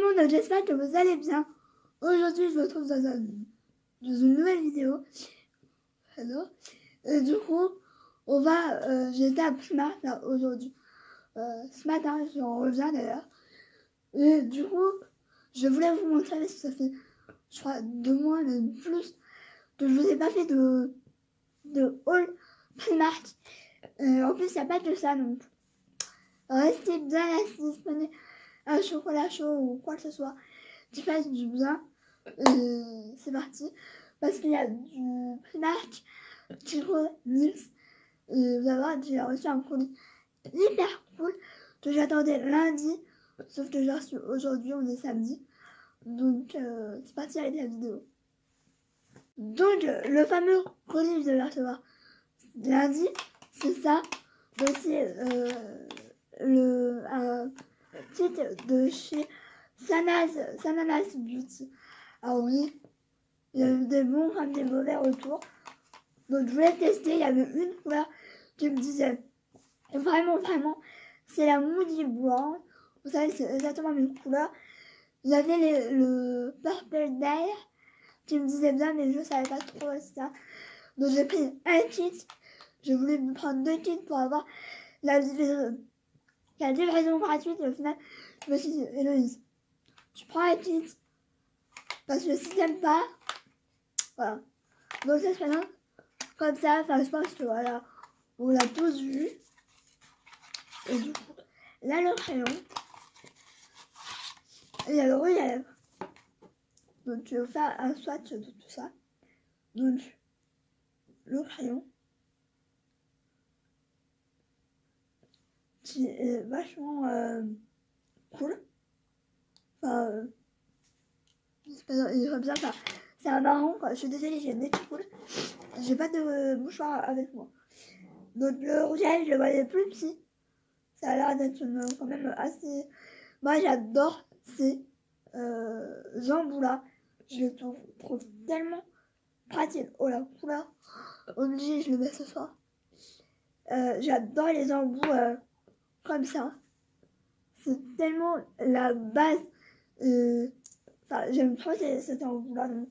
Monde, j'espère que vous allez bien. Aujourd'hui, je vous retrouve dans une nouvelle vidéo. Hello. Et du coup, j'étais à Primark là, aujourd'hui. Ce matin, j'en reviens d'ailleurs. Et du coup, je voulais vous montrer, parce que ça fait, je crois, 2 mois, même plus, que je vous ai pas fait de haul Primark. En plus, il n'y a pas que ça, donc restez bien là si vous prenez un chocolat chaud ou quoi que ce soit qui fasse du bien. C'est parti. Parce qu'il y a du Primark Tiro Nils. Et vous allez voir, j'ai reçu un colis hyper cool que j'attendais lundi. Sauf que j'ai reçu aujourd'hui, on est samedi. Donc c'est parti avec la vidéo. Donc le fameux colis que je vais recevoir lundi, c'est ça. Donc c'est un titre de chez Sananas Beauty. Ah oui, il y a eu des bons comme des mauvais retours. Donc je voulais tester, il y avait une couleur qui me disait vraiment, c'est la Moody Brown. Vous savez, c'est exactement une couleur. Il y avait le Purple Dye qui me disait bien, mais je savais pas trop ça. Donc j'ai pris un kit. Je voulais me prendre 2 kits pour avoir la livraison gratuite. Et au final, je me suis dit, Héloïse, tu prends un kit. Parce que si t'aimes pas, voilà. Donc ça se passe comme ça. Enfin, je pense que voilà, on l'a tous vu. Et du coup, là le crayon. Et il y a le rouge à lèvres. Donc je vais vous faire un swatch de tout ça. Donc le crayon. Qui est vachement cool. Enfin, il est bien. Enfin, c'est un marron quoi. Je suis désolée, j'ai le nez qui coule. J'ai pas de mouchoir avec moi. Donc le rouge à lèvres, je le voyais plus petit. Ça a l'air d'être quand même assez... Moi j'adore ces embouts là. Je les trouve tellement pratique. Oh la couleur. Obligé, je le mets ce soir. J'adore les embouts comme ça. C'est tellement la base. Enfin, j'aime trop cet embout là. Donc,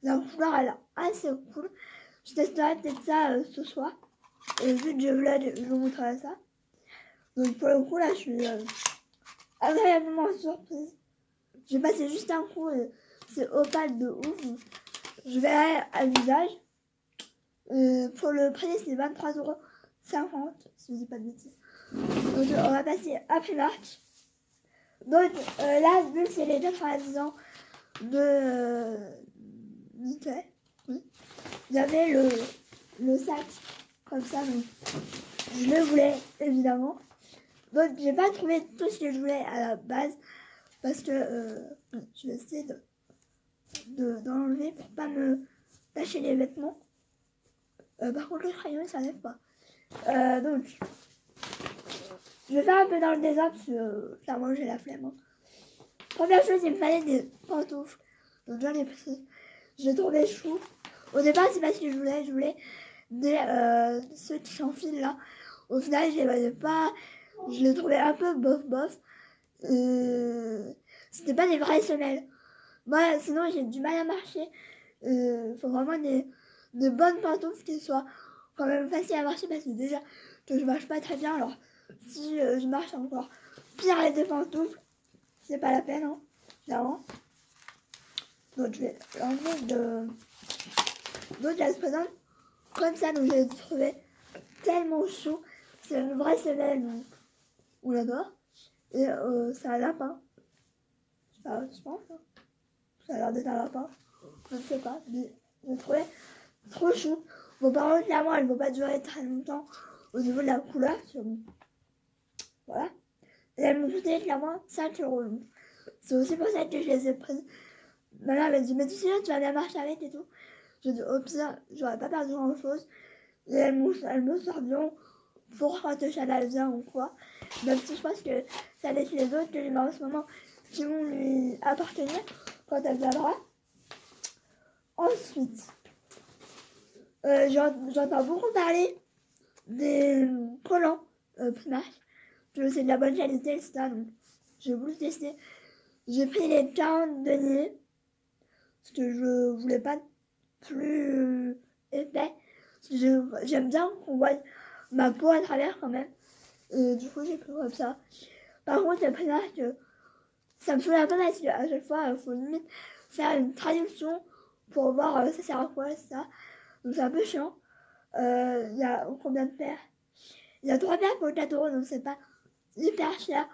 la couleur elle est assez cool. Je testerai peut-être ça ce soir. Et vu que je vlog, je vous montrerai ça. Donc pour le coup là, je suis agréablement surprise. J'ai passé juste un coup et c'est opaque de ouf. Je verrai à l'usage. Pour le prix, c'est 23,50 €, si je dis pas de bêtises. Donc on va passer à Primark. Donc là, vu que c'est les 90 ans de Mickey, oui, il y avait le sac comme ça, donc je le voulais évidemment. Donc j'ai pas trouvé tout ce que je voulais à la base parce que je vais essayer d'enlever pour pas me tacher les vêtements. Par contre le crayon ça n'aide pas. Donc je vais faire un peu dans le désordre parce que clairement j'ai la flemme. Première chose, il me fallait des pantoufles. Donc j'en ai pris. Je les trouvais chou. Au départ c'est pas ce que je voulais ceux qui s'enfilent là. Au final je les voyais pas. Je les trouvais un peu bof. C'était pas des vraies semelles. Moi sinon j'ai du mal à marcher. Faut vraiment des bonnes pantoufles qui soient quand même faciles à marcher parce que déjà que je marche pas très bien. Alors si je marche encore pire avec des pantoufles, c'est pas la peine, hein, clairement. Donc je vais l'enlever donc elle se présente comme ça. Donc je l'ai trouvé tellement chou. C'est une vraie semelle, donc on l'adore. Et c'est un lapin. Je pense. Hein. Ça a l'air d'être un lapin. Je ne sais pas. Mais je l'ai trouvé trop chou. Bon, par contre, clairement, elle ne va pas durer très longtemps au niveau de la couleur. Voilà. Et elle me coûtait clairement 5 €. C'est aussi pour ça que je les ai prises. Ma mère m'a dit, mais tu sais, tu vas bien marcher avec et tout. J'ai dit, au pire, j'aurais pas perdu grand chose. Et elle me sort bien pour quand le Chanel vient ou quoi. Même si je pense que ça laisse les autres que j'ai en ce moment qui vont lui appartenir quand elle viendra. Ensuite, j'entends beaucoup parler des collants Primark. Que c'est de la bonne qualité, etc. Donc j'ai voulu tester. J'ai pris les 40 deniers parce que je voulais pas plus épais. J'aime bien qu'on voit ma peau à travers quand même. Du coup, j'ai pris comme ça. Par contre, j'ai pris là que ça me saoule un peu parce qu'à chaque fois, il faut limite faire une traduction pour voir ça sert à quoi ça. Donc c'est un peu chiant. Il y a combien de paires? Il y a 3 paires pour 4 €, donc c'est pas hyper cher.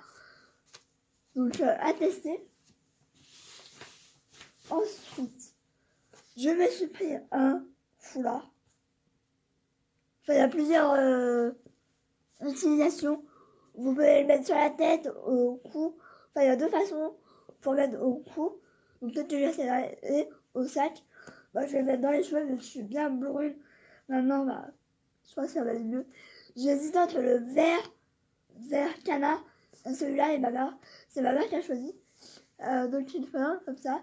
Donc à tester. Ensuite, je me suis pris un foulard. Enfin, il y a plusieurs utilisations. Vous pouvez le mettre sur la tête, au cou. Enfin, il y a 2 façons pour mettre au cou. Donc peut-être que j'essaierai au sac. Bah, je vais le mettre dans les cheveux, mais je suis bien brune. Maintenant, bah, je crois que ça va aller mieux. J'hésite entre le vert canard, celui-là et ma mère. C'est ma mère qui a choisi. Donc il fait un comme ça.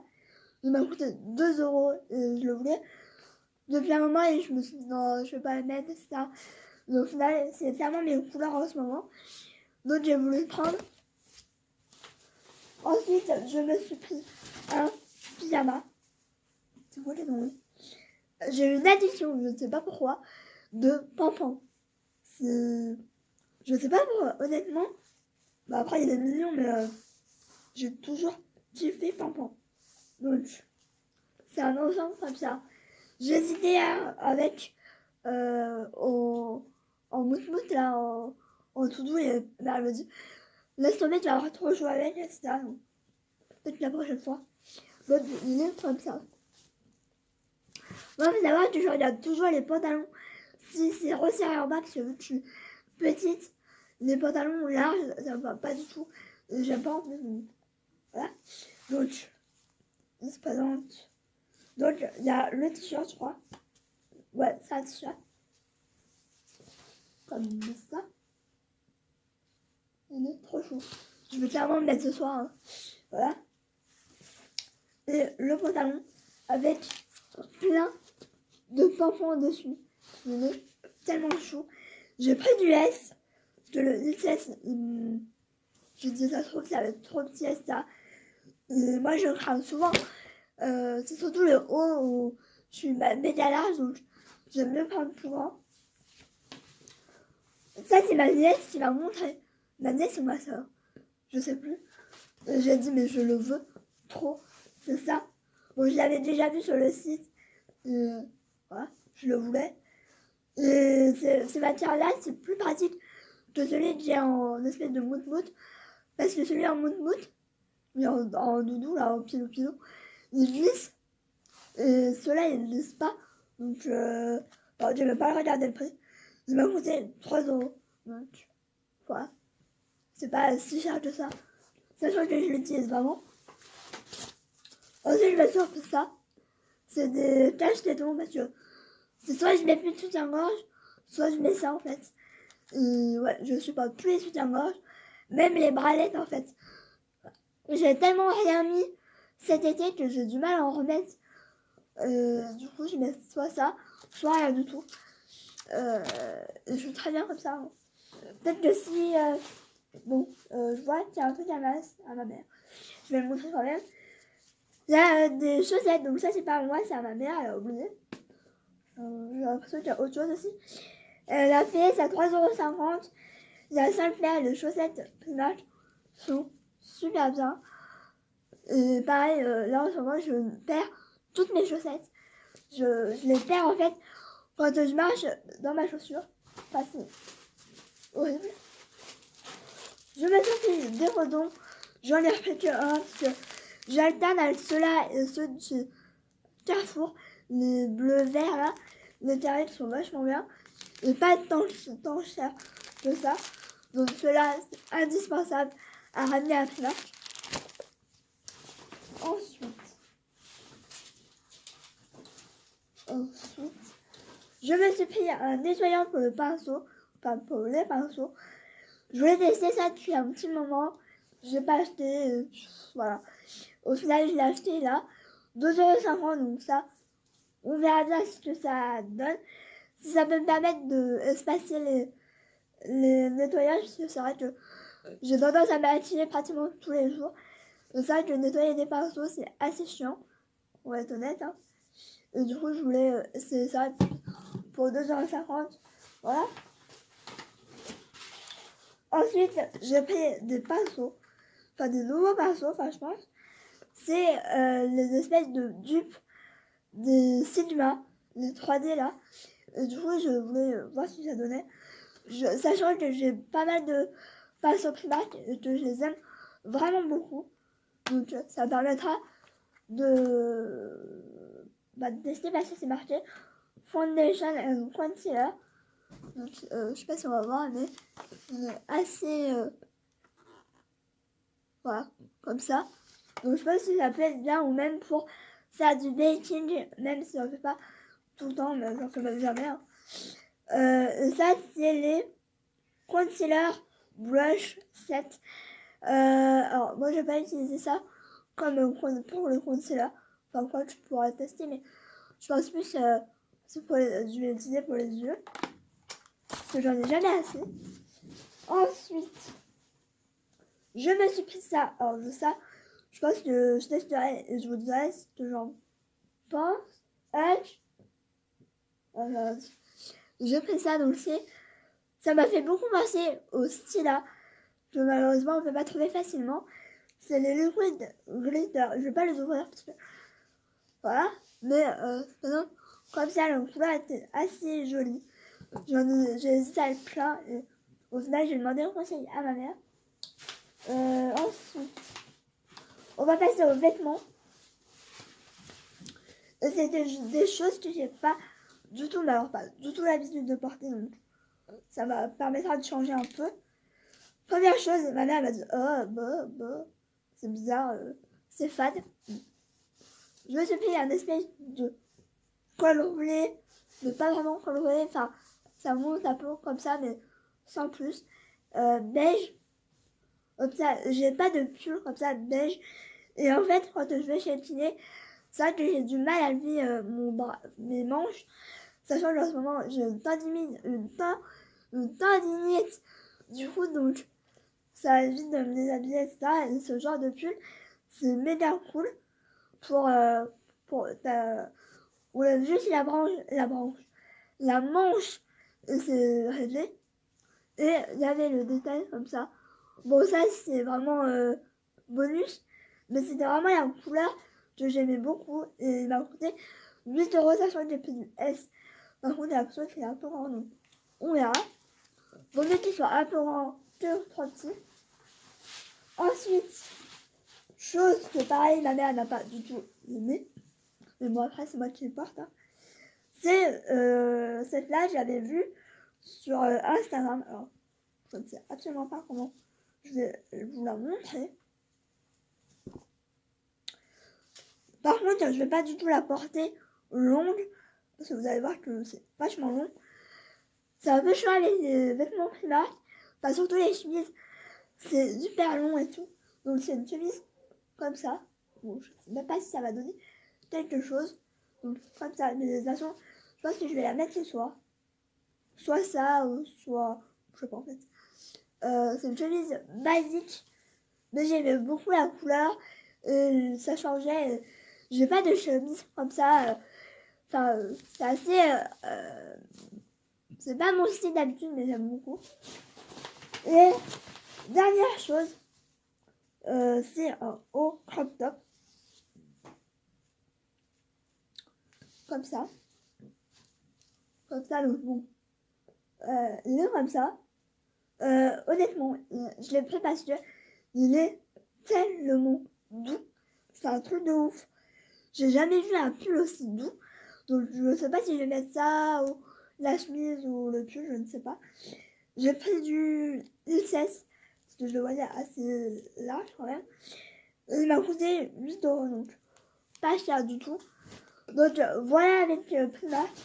Il m'a coûté 2 € et je le voulais depuis un moment et je me suis dit non, je vais pas le mettre, etc. Mais au final, c'est clairement mes couleurs en ce moment. Donc j'ai voulu le prendre. Ensuite, je me suis pris un pyjama. C'est quoi les noms? J'ai eu une addiction, je ne sais pas pourquoi, de Pampan. Je sais pas pourquoi, honnêtement. Bah après, il est mignon, mais j'ai toujours kiffé Pampan. Donc, c'est un ensemble comme ça. J'hésitais avec en mout-mout, là, en tout doux, et là, elle me dit laisse tomber, tu vas avoir trop chaud avec, etc. Donc, peut-être la prochaine fois. L'autre, il est comme ça. Moi, il faut savoir que je regarde toujours les pantalons. Si c'est resserré en bas, parce que vu que je suis petite, les pantalons larges, ça me va pas du tout. J'aime pas en plus. Voilà. Donc, il se présente. Donc, il y a le t-shirt, je crois. Ouais, c'est un t-shirt. Comme ça. Il est trop chaud. Je vais clairement le mettre ce soir. Hein. Voilà. Et le pantalon avec plein de pampons dessus. Il est tellement chaud. J'ai pris du S. Parce que le XS, je dis ça se trouve, ça va être trop petit, ça. Et moi, je crame souvent. C'est surtout le haut où je suis méga large, donc j'aime mieux prendre plus grand. Ça, c'est ma nièce qui m'a montré. Ma nièce ou ma soeur, je sais plus. J'ai dit, mais je le veux trop. C'est ça. Bon, je l'avais déjà vu sur le site. Voilà, je le voulais. Et ces matières-là, c'est plus pratique que celui que j'ai en espèce de mout-mout. Parce que celui en mout-mout, en doudou, là, en pilou-pilou, il glisse. Et ceux-là, ils ne glissent pas. Donc, bon, je ne vais pas regarder le prix. Il m'a coûté 3 €. Donc, voilà. C'est pas si cher que ça. Sachant que je l'utilise vraiment. Ensuite, je vais sortir ça. C'est des cache-tétons parce que c'est soit je mets plus de soutien-gorge, soit je mets ça en fait. Et ouais, je supporte plus les soutiens-gorge, même les bralettes en fait. J'ai tellement rien mis cet été que j'ai du mal à en remettre. Du coup, je mets soit ça, soit rien du tout. Je suis très bien comme ça. Hein. Peut-être que si... bon, je vois qu'il y a un truc à ma mère. Je vais le montrer quand même. Il y a des chaussettes, donc ça c'est pas à moi, c'est à ma mère, elle a oublié. J'ai l'impression qu'il y a autre chose aussi. Elle a fait, c'est à 3,50 €. Il y a 5 paires de chaussettes Primark, sont super bien. Et pareil, là en ce moment, je perds toutes mes chaussettes. Je les perds en fait quand je marche dans ma chaussure. Enfin, c'est horrible. Je me suis fait des redons. J'en ai refait que un parce que j'alterne avec ceux-là et ceux de chez Carrefour. Les bleus verts là, les carrés qui sont vachement bien. Et pas tant cher que ça. Donc ceux-là, c'est indispensable à ramener à Primark. Ensuite, je me suis pris un nettoyant pour le pinceau. Enfin, pour les pinceaux. Je voulais tester ça depuis un petit moment. Je n'ai pas acheté. Voilà. Au final, je l'ai acheté là. 2,50 €, donc ça. On verra bien ce que ça donne. Si ça peut me permettre de espacer les nettoyages, parce que c'est vrai que j'ai tendance à m'attiner pratiquement tous les jours. C'est vrai que nettoyer des pinceaux, c'est assez chiant, pour être honnête. Hein. Et du coup, je voulais essayer ça pour 2,50 €. Voilà. Ensuite, j'ai pris des pinceaux, enfin des nouveaux pinceaux, enfin je pense. C'est les espèces de dupes des Sigma, les 3D là. Et du coup, je voulais voir ce que ça donnait. Sachant que j'ai pas mal de pinceaux Primark et que je les aime vraiment beaucoup. Donc ça permettra de tester parce que c'est marqué Foundation and Concealer. Donc je sais pas si on va voir, mais on est assez voilà, comme ça. Donc je sais pas si ça peut être bien ou même pour faire du baking, même si on ne fait pas tout le temps, mais j'en fais même jamais. Hein. Ça c'est les Concealer Brush Set. Alors moi je vais pas utiliser ça comme pour le concealer. Enfin quoi, tu pourras tester, mais je pense plus c'est pour je vais l'utiliser pour les yeux. Parce que j'en ai jamais assez. Ensuite, je me suis pris ça. Alors de ça, je pense que je testerai et je vous dirai ce que j'en pense. J'ai pris ça, donc ça m'a fait beaucoup penser au Stila, que malheureusement on peut pas trouver facilement. C'est les liquid glitter. Je vais pas les ouvrir parce que voilà, mais comme ça, la couleur était assez jolie. J'ai hésité à le plein et au final j'ai demandé un conseil à ma mère. Ensuite, on va passer aux vêtements. C'est des choses que j'ai pas du tout, mais alors pas du tout l'habitude de porter, donc ça me permettra de changer un peu. Première chose, ma mère m'a dit c'est bizarre, c'est fade. Je me suis pris un espèce de col roulé, mais pas vraiment col roulé, enfin ça monte un peu comme ça, mais sans plus. Beige, comme ça, j'ai pas de pull comme ça, beige. Et en fait, quand je vais chez le kiné, c'est vrai que j'ai du mal à lever mes manches, sachant qu'en ce moment j'ai une tendinite du coup, donc ça évite de me déshabiller, etc. Et ce genre de pull, c'est méga cool pour juste la manche, c'est réglé. Et il y avait le détail comme ça. Bon, ça c'est vraiment bonus, mais c'était vraiment la couleur que j'aimais beaucoup et il m'a coûté 8 €, sachant que j'ai pris du S. Par contre, j'ai l'impression qu'il est un peu grand, donc on verra. Vaut mieux qu'il soit un peu grand que trop petit. Ensuite, chose que pareil, ma mère n'a pas du tout aimé, mais bon, après, c'est moi qui le porte. Hein. C'est cette là, j'avais vu sur Instagram. Alors, je ne sais absolument pas comment je vais vous la montrer. Par contre, je ne vais pas du tout la porter longue, parce que vous allez voir que c'est vachement long. C'est un peu chiant avec les vêtements Primark, enfin surtout les chemises, c'est super long et tout. Donc c'est une chemise comme ça. Bon, je sais même pas si ça va donner quelque chose. Donc comme ça, mais de toute façon, je pense que je vais la mettre ce soir. Soit ça, ou soit... je sais pas en fait. C'est une chemise basique, mais j'aimais beaucoup la couleur. Ça changeait. J'ai pas de chemise comme ça. Enfin, c'est assez... c'est pas mon style d'habitude, mais j'aime beaucoup. Et dernière chose, c'est un haut crop top. Comme ça. Comme ça, donc bon. Il est comme ça. Honnêtement, je l'ai pris parce que il est tellement doux. C'est un truc de ouf. J'ai jamais vu un pull aussi doux. Donc je ne sais pas si je vais mettre ça ou la chemise ou le pull, je ne sais pas. J'ai pris du XS parce que je le voyais assez large quand même. Il m'a coûté 8 €, donc pas cher du tout. Donc voilà avec Primark.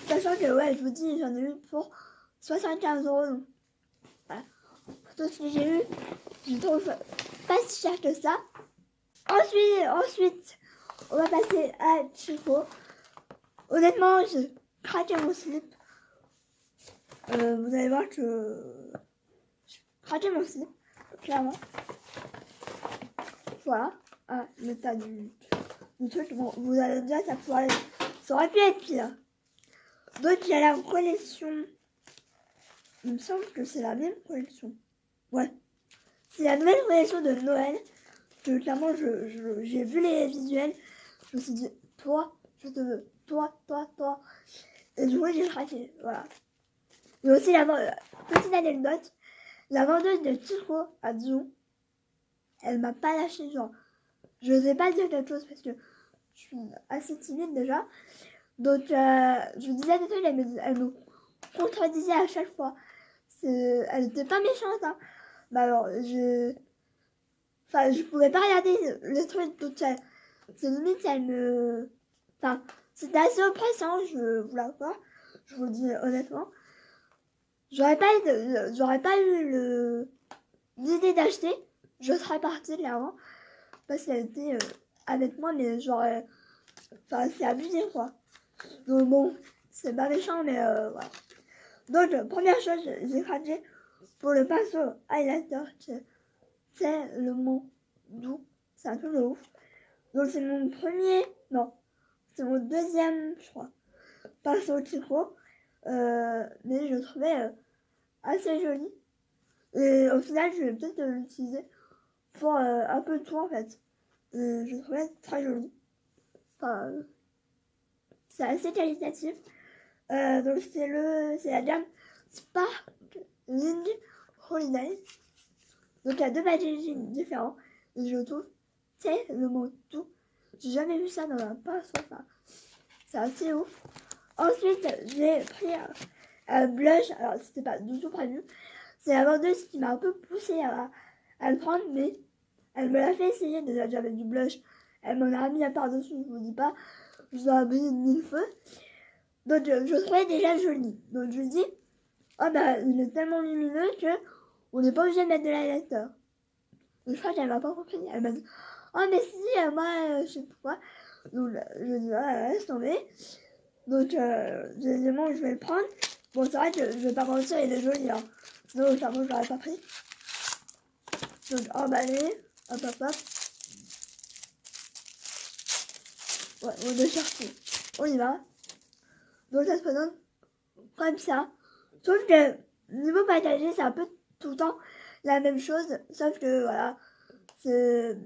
Sachant que ouais, je vous dis, j'en ai eu pour 75 €. Donc voilà. Tout ce que j'ai eu, je trouve pas si cher que ça. Ensuite, on va passer à Chico. Honnêtement, j'ai craqué mon slip. Vous allez voir que j'ai craqué mon slip, clairement. voilà. Ah, l'état du truc. Bon, vous allez me dire, ça aurait pu être pire. Donc, il y a la collection. Il me semble que c'est la même collection. Ouais. C'est la nouvelle collection de Noël. Que clairement, j'ai vu les visuels. Je me suis dit, toi, je te veux. Toi. Et du coup, j'ai craqué. Voilà. Et aussi, petite anecdote. La vendeuse de Tico à Dijon, elle m'a pas lâché. Genre, je n'osais pas dire quelque chose parce que je suis assez timide déjà. Donc, je disais des trucs, elle me contredisait à chaque fois. Elle était pas méchante, hein. Bah alors, je pouvais pas regarder le truc toute seule. C'est limite, elle me... Enfin, c'était assez oppressant, je vous l'accorde. Je vous le dis honnêtement. J'aurais pas eu l'idée d'acheter. Je serais partie, clairement. Parce qu'elle était avec moi, mais j'aurais... Enfin, c'est abusé, quoi. Donc bon, c'est pas méchant, mais voilà. Donc, première chose, j'ai craqué pour le pinceau highlighter. C'est le mot doux. C'est un truc de ouf. Donc, c'est mon premier... Non, c'est mon deuxième, je crois, pinceau Kiko. Mais je le trouvais assez joli. Et au final, je vais peut-être l'utiliser pour un peu de tout, en fait. Je le trouvais très joli. Enfin, c'est assez qualitatif. Donc c'est la gamme Sparkling Holiday. Donc il y a deux packaging différents. Et je trouve c'est le mot tout. J'ai jamais vu ça dans un pinceau. Enfin, c'est assez ouf. Ensuite j'ai pris un blush. Alors c'était pas du tout prévu. C'est la vendeuse qui m'a un peu poussée à le prendre, mais elle me l'a fait essayer. Déjà j'avais du blush. Elle m'en a mis à part dessus, je vous dis pas. Je vous ai mis de mille feux. Donc je trouvais déjà joli. Donc je lui dis, oh bah il est tellement lumineux que on n'est pas obligé de mettre de l'highlighter. Donc je crois qu'elle m'a pas compris. Elle m'a dit, oh mais si, moi je sais pas pourquoi. Donc je lui dis, ah laisse tomber. Donc j'ai dit, bon je vais le prendre. Bon c'est vrai que je vais pas mentir, il est joli. Hein. Sinon clairement je l'aurais pas pris. Donc emballé, hop. Ouais, on est chercher. On y va. Donc ça se présente comme ça. Sauf que niveau packaging, c'est un peu tout le temps la même chose. Sauf que voilà, c'est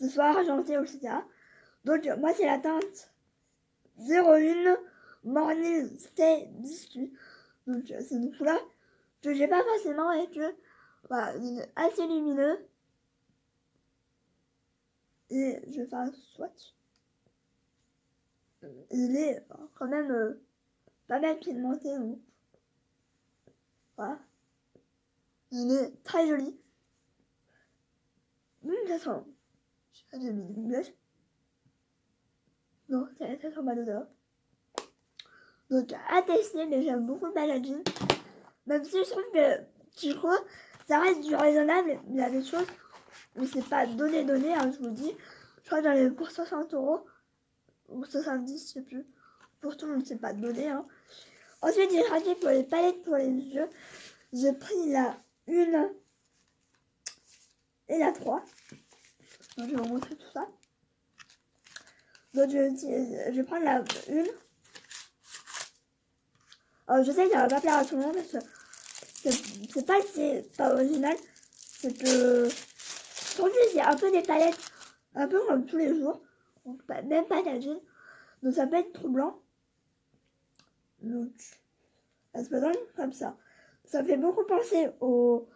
soit argenté, etc. Donc moi c'est la teinte 01 Morning Stay Biscuit. Donc c'est une couleur que j'ai pas forcément et que voilà, il est assez lumineux. Et je vais faire un swatch. Il est quand même pas mal pigmenté. Donc. Voilà. Il est très joli. Ça sent. Je sais pas, j'ai mis une blush. Non, ça sent mal odeur. Donc à tester, mais j'aime beaucoup le packaging. Même si je trouve que Kiko, ça reste du raisonnable. Il y a des choses où c'est pas donné, hein, je vous dis. Je crois que j'en ai pour 60 € ou 70, je sais plus. Pour tout le monde, c'est pas donné. Hein. Ensuite, j'ai craqué pour les palettes pour les yeux. J'ai pris la 1 et la 3. Donc, je vais vous montrer tout ça. Donc, je vais prendre la 1. Alors, je sais que ça va pas plaire à tout le monde parce que c'est pas original. C'est que, en plus, il y a un peu des palettes, un peu comme tous les jours. Donc, même packaging. Donc, ça peut être troublant. Donc, ça se présente comme ça. Ça fait beaucoup penser aux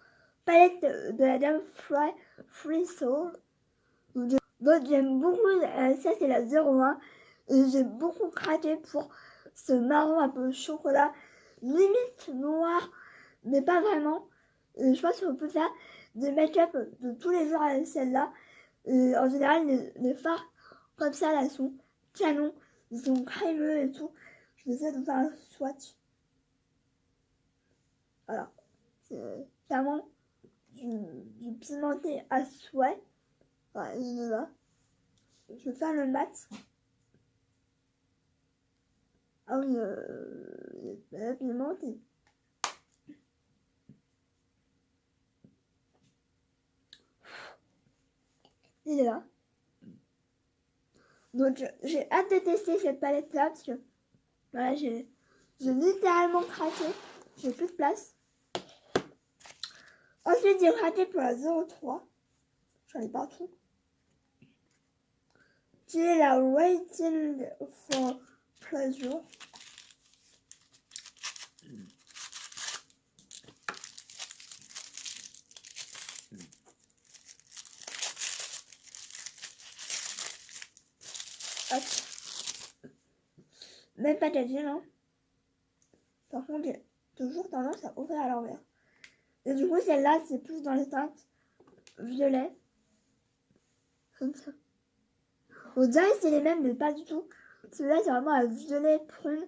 palettes de la gamme Free Soul. Donc j'aime beaucoup, ça c'est la 01. Et j'ai beaucoup craqué pour ce marron un peu chocolat, limite noir, mais pas vraiment. Et je pense qu'on peut faire des make-up de tous les jours avec celle-là. Et en général, les fards comme ça là sont canons, ils sont crémeux et tout. Je vais essayer de faire un swatch. Voilà, c'est clairement du pimenté à souhait. Voilà, je vais faire le mat. Ah oui, il est pimenté. il est là. Donc j'ai hâte de tester cette palette là parce que voilà, j'ai littéralement craqué. J'ai plus de place. Ensuite j'ai craqué pour la 03. J'en ai partout. Qui est la Waiting for Pleasure. Hop. Même packaging, hein. Par contre, j'ai toujours tendance à ouvrir à l'envers. Et du coup, celle-là, c'est plus dans les teintes violet. Comme ça. On dirait que c'est les mêmes, mais pas du tout. Celui-là, c'est vraiment un violet prune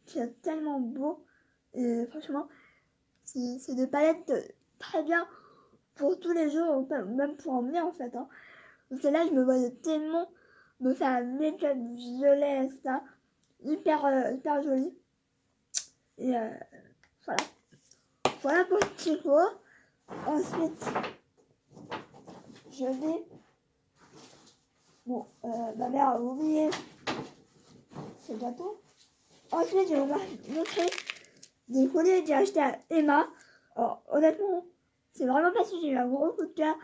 qui est tellement beau. Et franchement, c'est des palettes très bien pour tous les jours, même pour emmener en fait. Hein. Celle-là, je me voyais tellement me faire un make-up violet, etc. Hyper joli. Et voilà. Voilà pour le petit pot. Ensuite, je vais... Bon, ma mère a oublié ce gâteau. Ensuite, je vais vous montrer des colliers que j'ai acheté à Emma. Alors, honnêtement, c'est vraiment parce que j'ai eu un gros coup de cœur.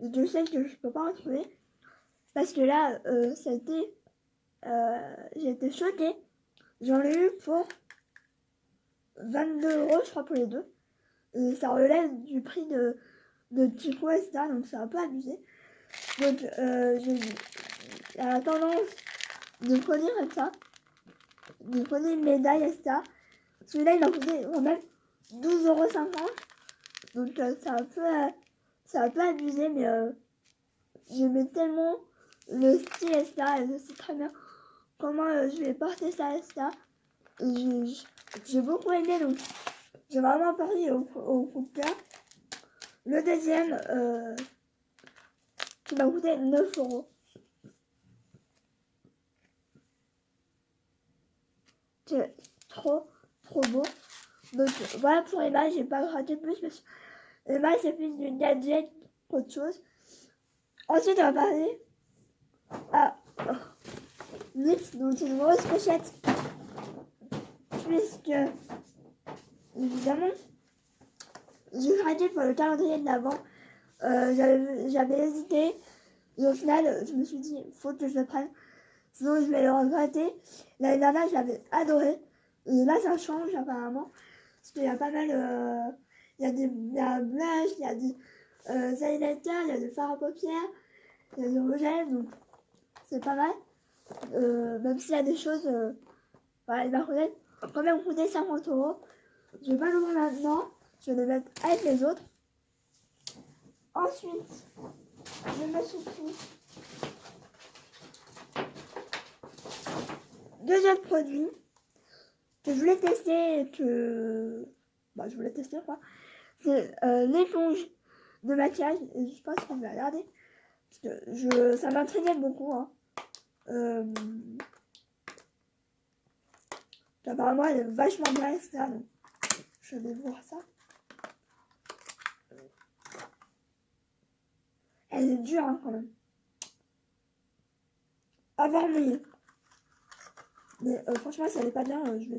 Et je sais que je peux pas en trouver. Parce que là, j'ai été choquée. J'en ai eu pour 22 €, je crois, pour les deux. Et ça relève du prix de Chico, etc. Donc c'est un peu abusé. Donc j'ai la tendance de collier comme ça. De collier une médaille, etc. Celui-là, il m'a coûté quand même 12,50 €. Donc c'est un peu abusé, mais j'aimais tellement le style, etc. Et je sais très bien comment je vais porter ça, etc. J'ai beaucoup aimé, donc j'ai vraiment pris au coup de cœur. Le deuxième, qui m'a coûté 9 €. C'est trop beau. Donc voilà pour Emma, j'ai pas raté plus parce que Emma c'est plus du gadget qu'autre chose. Ensuite on va parler à NYX, donc c'est une grosse pochette. Puisque évidemment j'ai craqué pour le calendrier de l'Avent. J'avais hésité et au final je me suis dit faut que je le prenne, sinon je vais le regretter. L'année dernière j'avais adoré et là ça change apparemment parce qu'il y a pas mal il y a un blush, il y a des highlighters, il y a des fards à paupières, il y a du rouge à lèvres, donc c'est pas mal. Même s'il y a des choses voilà, il m'a quand même coûté 50 €. Je vais pas l'ouvrir maintenant, je vais les mettre avec les autres. Ensuite, je me suis pris 2 autres produits que je voulais tester et que... je voulais tester quoi. C'est l'éponge de maquillage et je pense qu'on va regarder. Parce que ça m'intriguait beaucoup. Hein. Apparemment elle est vachement bien, etc. Donc, je vais voir ça. Elle est dure hein, quand même. Avoir mouillé. Mais franchement, si elle est pas bien, je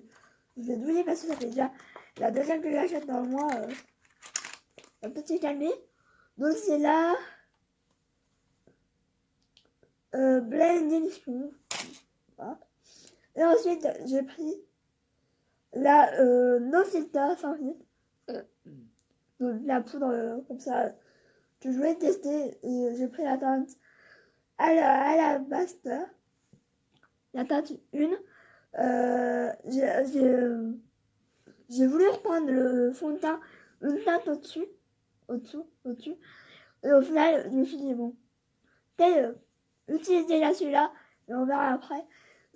vais douiller parce que ça fait déjà la deuxième que j'achète dans le mois. Un petit calmer. Donc c'est là. Blending Smooth. Voilà. Et ensuite, j'ai pris la No Filter sans filtre. Donc la poudre comme ça que je voulais tester. Et j'ai pris la teinte à la Baster. La teinte 1. J'ai voulu reprendre le fond de teint une teinte au-dessus. Et au final, je me suis dit, bon, utiliser déjà celui-là, et on verra après.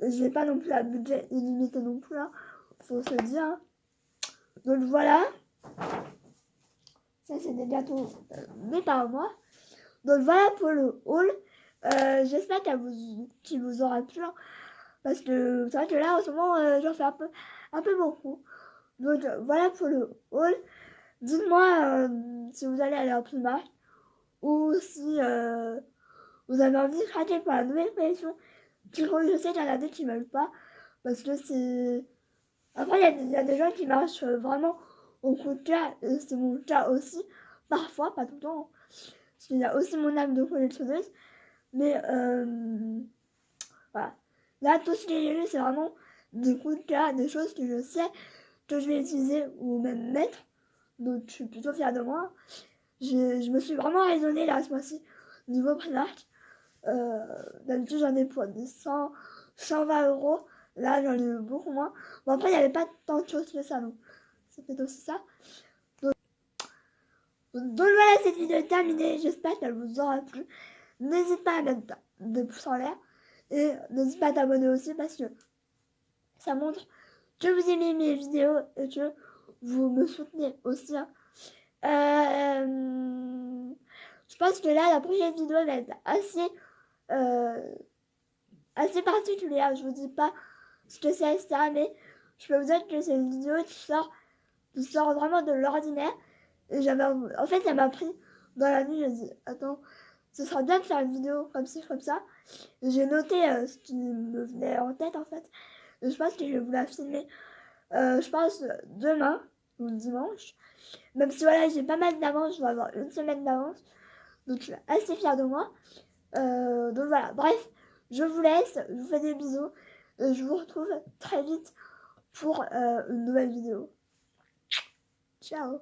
Je vais pas non plus à budget illimité non plus, hein, faut se dire. Donc voilà. Ça, c'est des gâteaux mais par moi. Donc voilà pour le haul. J'espère qu'il vous aura plu. Hein, parce que c'est vrai que là, en ce moment, j'en fais un peu beaucoup. Donc voilà pour le haul. Dites-moi si vous allez aller en Primark ou si vous avez envie de craquer pour la nouvelle collection. Je sais qu'il y en a des qui ne veulent pas, parce que c'est... Après, il y a des gens qui marchent vraiment au coup de cœur, et c'est mon cas aussi, parfois, pas tout le temps, parce qu'il y a aussi mon âme de collectionneuse, mais voilà. Là, tout ce que j'ai lu, c'est vraiment des coups de cœur, des choses que je sais que je vais utiliser ou même mettre, donc je suis plutôt fière de moi. Je me suis vraiment raisonnée là ce mois-ci, niveau prix d'arc. D'habitude, j'en ai pour des 120 euros. Là, j'en ai eu beaucoup moins. Bon, après, il n'y avait pas tant de choses que ça, donc c'est peut-être aussi ça. Donc voilà, cette vidéo est terminée. J'espère qu'elle vous aura plu. N'hésite pas à mettre des pouces en l'air. Et n'hésite pas à t'abonner aussi parce que ça montre que vous aimez mes vidéos et que vous me soutenez aussi. Hein. Je pense que là, la prochaine vidéo va être assez particulière. Je vous dis pas ce que c'est, etc. Mais je peux vous dire que c'est une vidéo qui sort vraiment de l'ordinaire. Et en fait, ça m'a pris dans la nuit. Je me dis, attends, ce sera bien de faire une vidéo comme ci, comme ça. Et j'ai noté ce qui me venait en tête, en fait. Et je pense que je vais vous la filmer, je pense, demain ou dimanche. Même si voilà, j'ai pas mal d'avance, je vais avoir une semaine d'avance. Donc je suis assez fière de moi. Donc voilà, bref, je vous laisse, je vous fais des bisous. Et je vous retrouve très vite pour une nouvelle vidéo. Ciao.